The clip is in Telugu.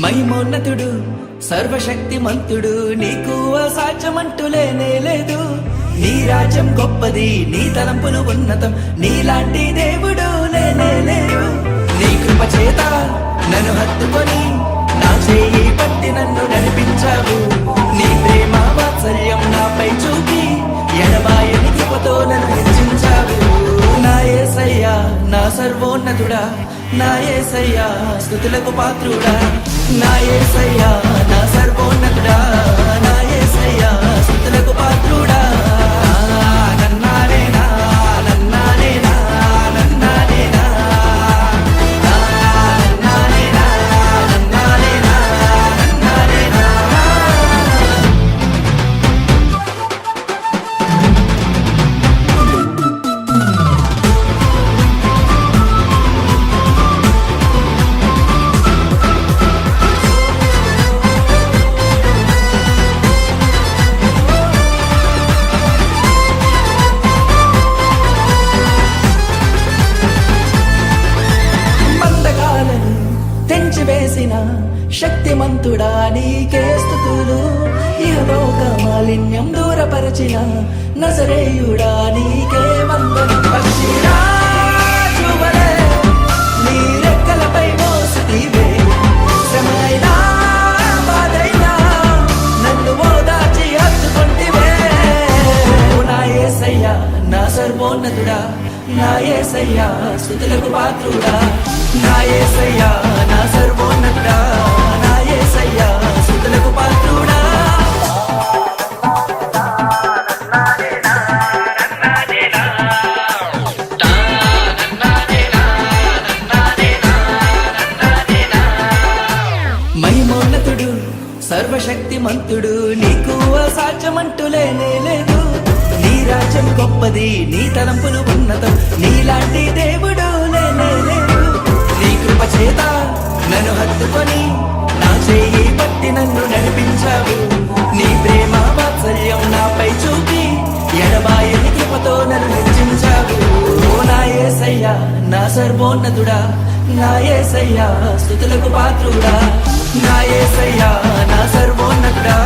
మహిమోన్నతుడు సర్వశక్తిమంతుడు, నీకు అసాధ్యమంటూ లేనే లేదు. నీ రాజ్యం గొప్పది, నీ తలంపులు ఉన్నతం, నీలాంటి దేవుడు లేనే లేడు. నీ కృప చేత నన్ను హత్తుకొని నా చేయి పట్టి నన్ను నడిపించావు. నీ ప్రేమ వాత్సల్యం నాపై చూపి ఎడబాయని కృపతో నన్ను హెచ్చించావు. నా యేసయ్యా నా సర్వోన్నతుడా, నా యేసయ్యా స్తుతులకు పాత్రుడా, నా యేసయ్యా నా సర్వోన్నతుడా, నా యేసయ్యా స్తుతులకు పాత్రుడా. నన్నానేనా నన్నానేనా నన్నానేనా నన్నానేనా నన్నానేనా నన్నానేనా. బంధకాలను తెంచివేసిన శక్తిమంతుడా నీకే స్తుతులు. ఇహలోక మాలిన్యం దూరపరచిన నజరేయుడా నీకే వందనం. పక్షిరాజు వలె నీ రెక్కలపై మోసితివే, శ్రమైనా బాధైనా నన్ను ఓదార్చి హత్తుకొంటివే. నా యేసయ్యా నా సర్వోన్నతుడా, నా యేసయ్యా స్తుతులకు పాత్రుడా, నా యేసయ్యా నా సర్వోన్నతుడా, నా యేసయ్యా స్తుతులకు పాత్రుడా. మహిమోన్నతుడు సర్వశక్తిమంతుడు, నీకు అసాధ్యమంటూ లేనే లేదు. నీ రాజ్యం గొప్పది, నీ తలంపులు ఉన్నతం, నీలాంటి దేవుడు లేనే లేడు. నీ కృప చేత నన్ను హత్తుకొని నా చేయి పట్టి నన్ను నడిపించావు. నీ ప్రేమ వాత్సల్యం నాపై చూపి ఎడబాయని కృపతో నన్ను హెచ్చించావు. నా యేసయ్యా నా సర్వోన్నతుడా, నా యేసయ్యా స్తుతులకు పాత్రుడా, నా యేసయ్యా నా సర్వోన్నతుడా.